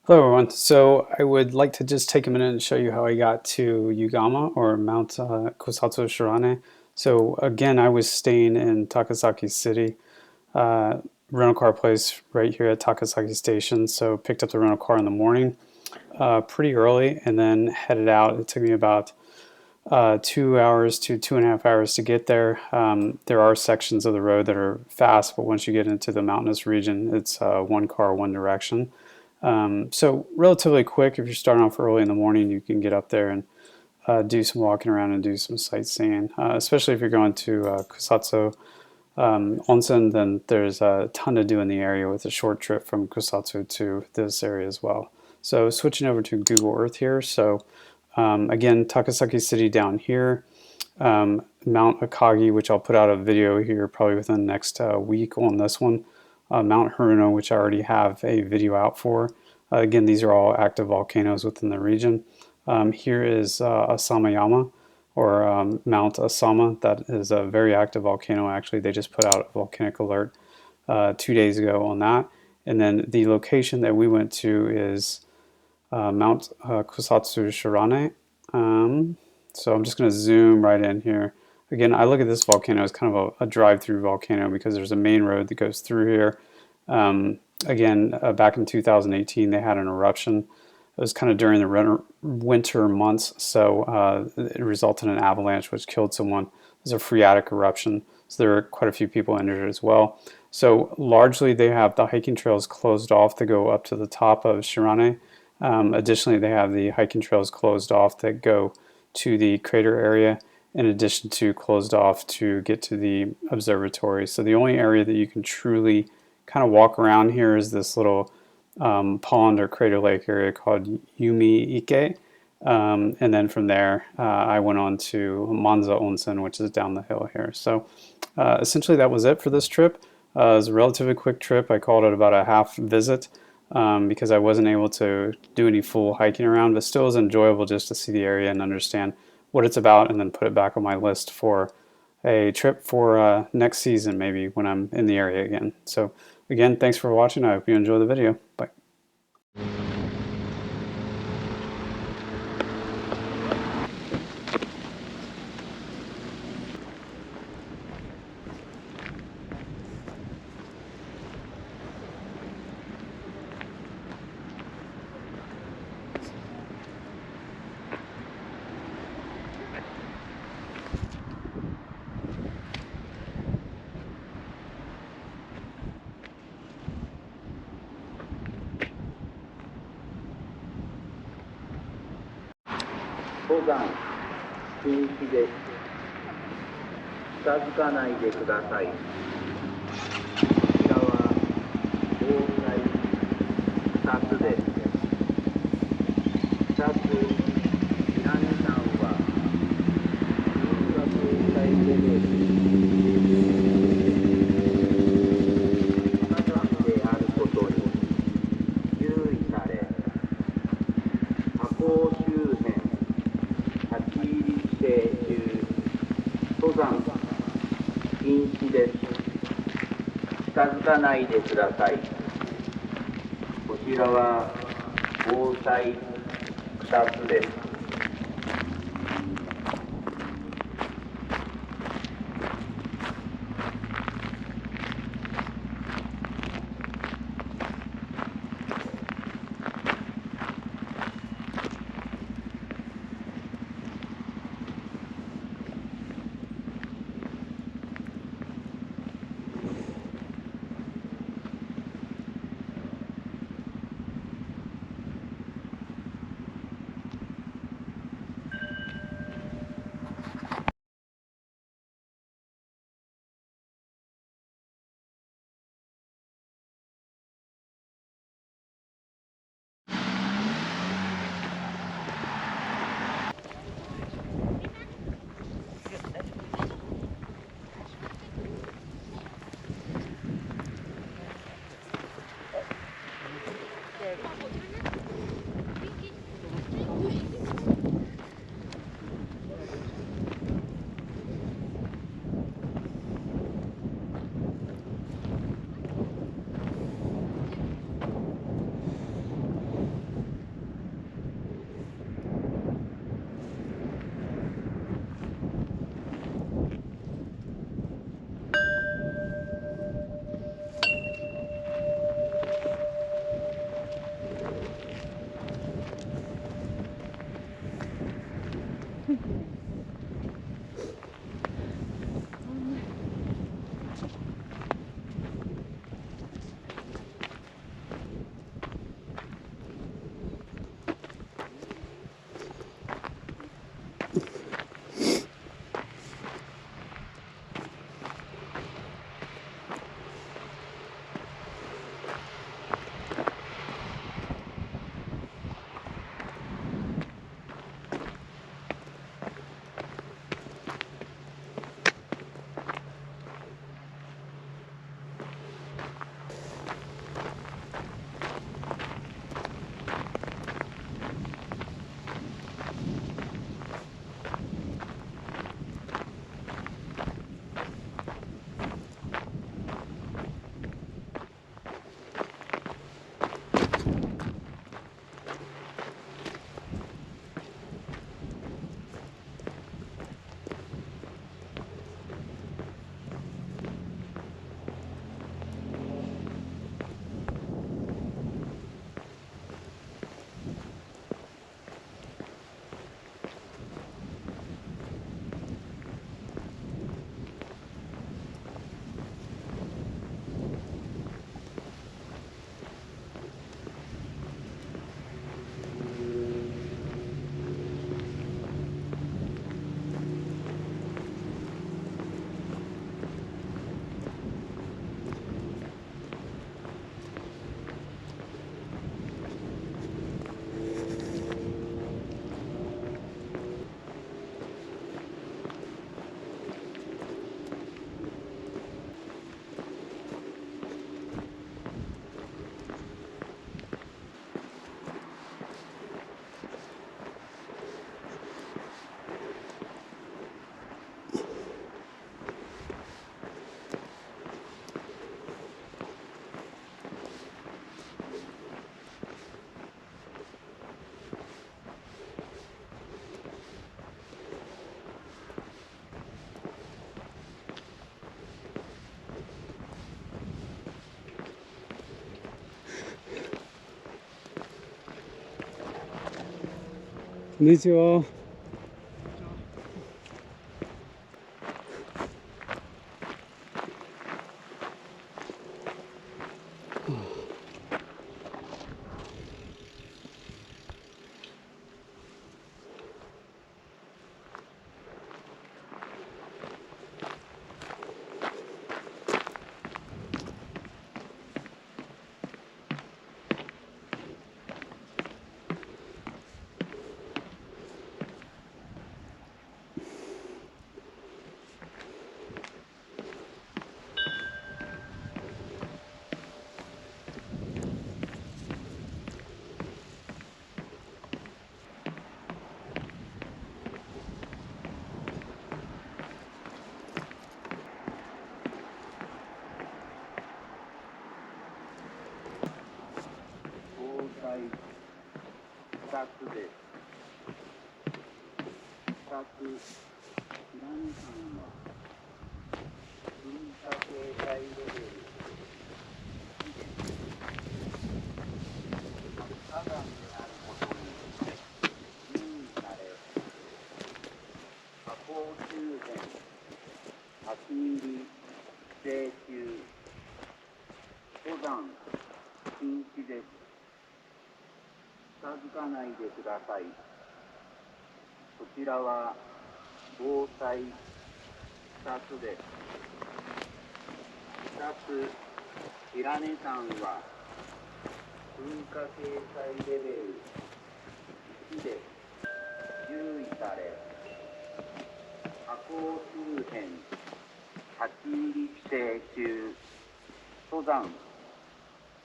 Hello everyone. So I would like to just take a minute and show you how I got to Yugama or Mount Kusatsu-Shirane. So again, I was staying in Takasaki City, uh, rental car place right here at Takasaki Station. So picked up the rental car in the morning, pretty early, and then headed out. It took me about 2 hours to 2.5 hours to get there. There are sections of the road that are fast, but once you get into the mountainous region, it's one car, one direction. So relatively quick. If you're starting off early in the morning, you can get up there and do some walking around and do some sightseeing. Especially if you're going to Kusatsu Onsen, then there's a ton to do in the area with a short trip from Kusatsu to this area as well. So switching over to Google Earth here. So again, Takasaki City down here. Mount Akagi, which I'll put out a video here probably within the next week on this one. Mount Haruno, which I already have a video out for. Again, these are all active volcanoes within the region. Here is Asamayama, or Mount Asama. That is a very active volcano, actually. They just put out a volcanic alert 2 days ago on that. And then the location that we went to is Mount Kusatsu Shirane. So I'm just going to zoom right in here. Again, I look at this volcano as kind of a drive-through volcano because there's a main road that goes through here. Again, back in 2018, they had an eruption. It was kind of during the winter months, so it resulted in an avalanche which killed someone. It was a phreatic eruption, so there were quite a few people injured as well. So largely they have the hiking trails closed off to go up to the top of Shirane. Additionally, they have the hiking trails closed off that go to the crater area, in addition to closed off to get to the observatory. So the only area that you can truly kind of walk around here is this little pond or crater lake area called Yumi Ike. And then from there, I went on to Manza Onsen, which is down the hill here. So essentially that was it for this trip. It was a relatively quick trip. I called it about a half visit because I wasn't able to do any full hiking around, but still was enjoyable just to see the area and understand what it's about, and then put it back on my list for a trip for next season, maybe when I'm in the area again. So again, thanks for watching. I hope you enjoy the video. Bye. こんにちは。2つです。2つ、白根山は噴火警戒レベル1です。火山であることに注意され、火口周辺8ミリ規制中、登山禁止です。近づかないでください。こちらは防災2つです。2つ、白根山は噴火警戒レベル1で注意され、火口周辺8ミリ規制中、登山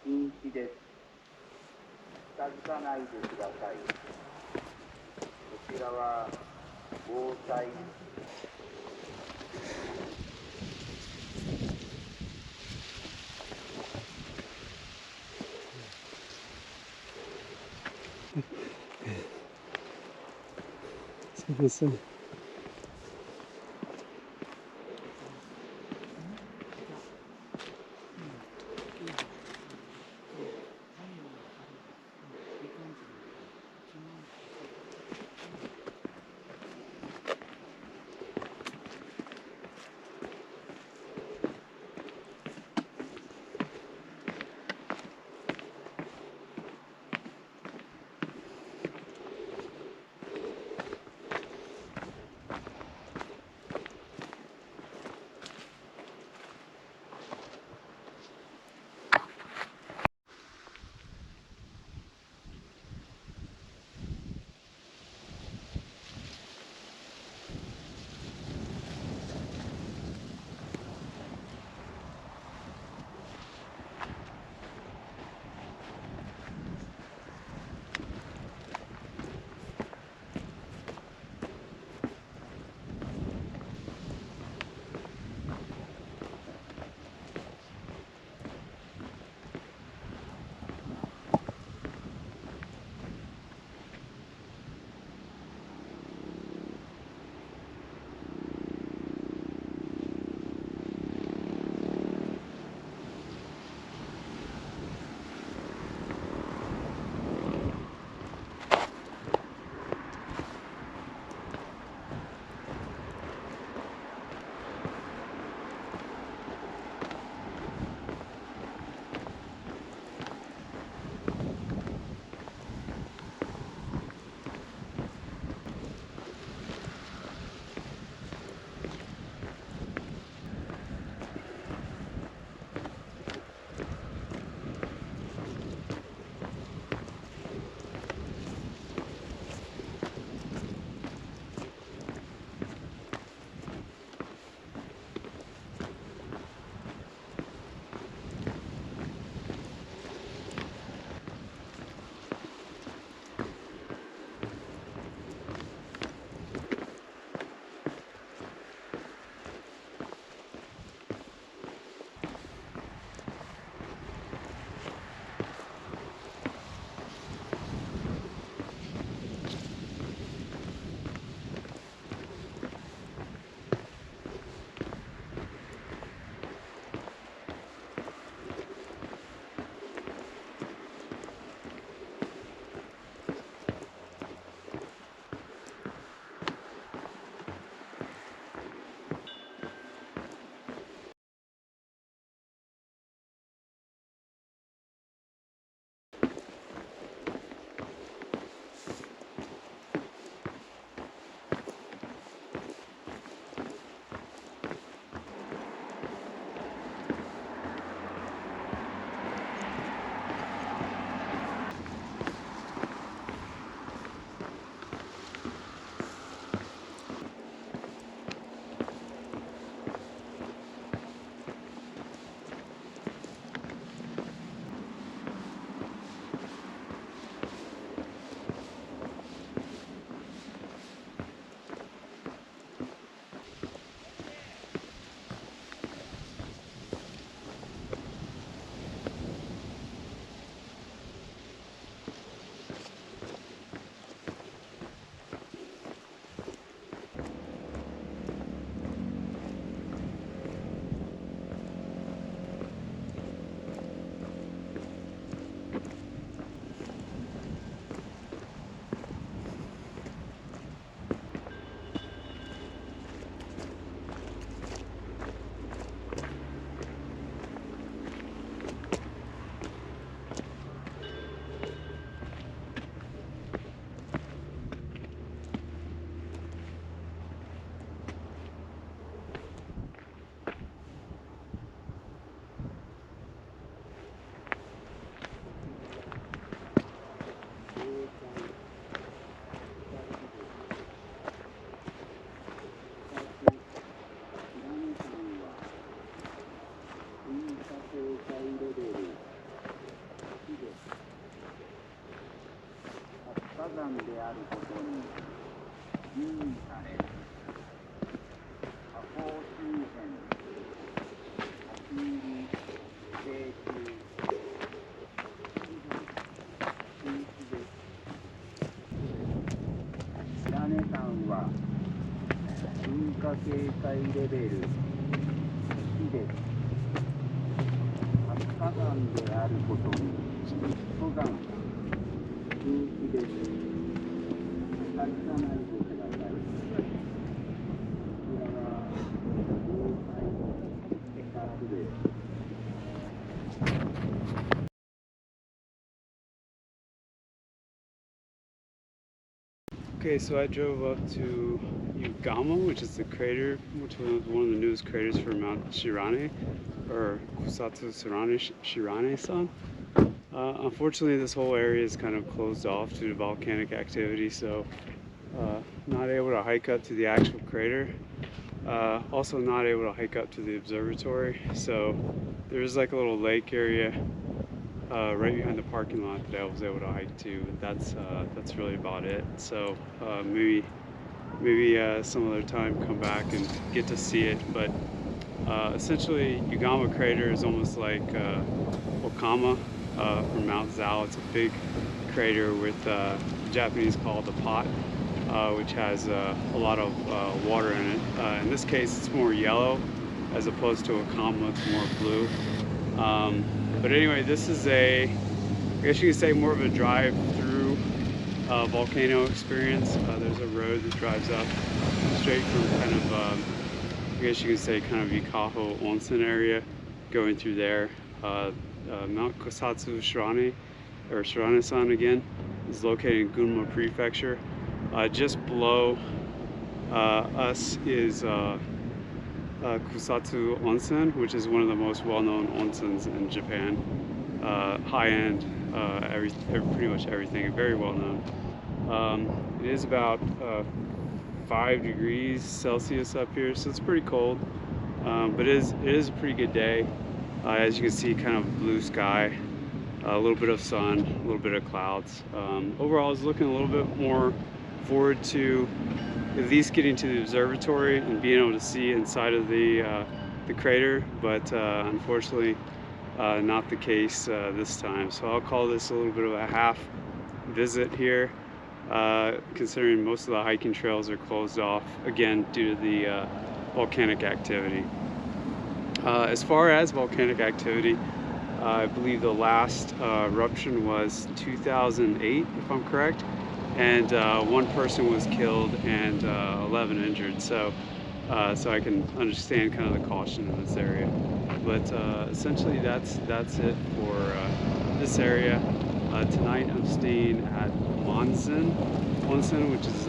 禁止です。近づかないでください。こちらは防災すいません。あることに留意され、火口周辺、立ち入り、定中、禁止です。白根山は噴火警戒レベル1です。活火山であることに登山禁止です。帰らないでください。こちらは防災スタッフです。Okay, so I drove up to Yugama, which is the crater, which was one of the newest craters for Mount Shirane, or Kusatsu-Shirane San. Unfortunately, this whole area is kind of closed off due to volcanic activity, so not able to hike up to the actual crater. Also not able to hike up to the observatory, so there's like a little lake area right behind the parking lot that I was able to hike to. That's really about it. So maybe some other time come back and get to see it. But essentially, Yugama crater is almost like Okama from Mount Zao. It's a big crater with Japanese called the pot, which has a lot of water in it. In this case, it's more yellow as opposed to Okama. It's more blue. But anyway, this is I guess you could say more of a drive-through volcano experience. There's a road that drives up straight from kind of, I guess you could say kind of Ikaho Onsen area, going through there. Mount Kusatsu-Shirane, or Shirane San again, is located in Gunma Prefecture. Just below us is Kusatsu Onsen, which is one of the most well-known onsens in Japan. High-end, pretty much everything, very well-known. It is about 5 degrees Celsius up here, so it's pretty cold, but it is a pretty good day. As you can see, kind of blue sky, a little bit of sun, a little bit of clouds. Overall, I was looking a little bit more forward to at least getting to the observatory and being able to see inside of the crater, but unfortunately not the case this time. So I'll call this a little bit of a half visit here, considering most of the hiking trails are closed off again due to the volcanic activity. As far as volcanic activity, I believe the last eruption was 2008, if I'm correct, and 1 person was killed and 11 injured. So I can understand kind of the caution in this area. But essentially, that's it for this area. Tonight, I'm staying at Onsen, which is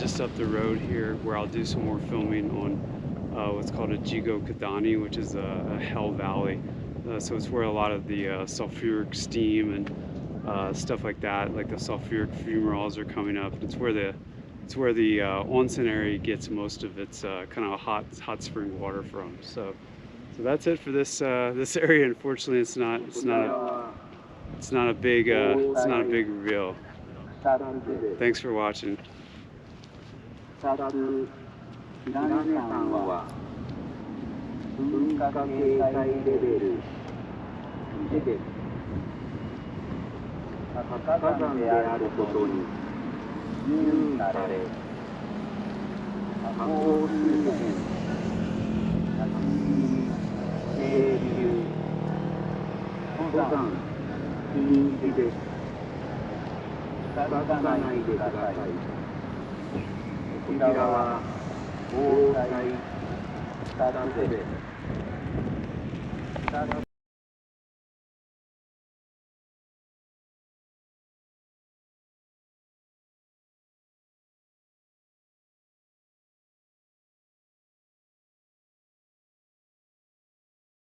just up the road here, where I'll do some more filming on what's called a Jigo Kadani, which is a hell valley. So it's where a lot of the sulfuric steam and stuff like that, like the sulfuric fumaroles, are coming up. It's where the onsen area gets most of its kind of hot spring water from. So that's it for this area. Unfortunately, it's not a big reveal. Thanks for watching. 白根山は噴火警戒レベル1です。活火山であることに留意され、火口周辺、立ち入り、停留、登山禁止です。近づかないでください。こちらは防災スタッフです。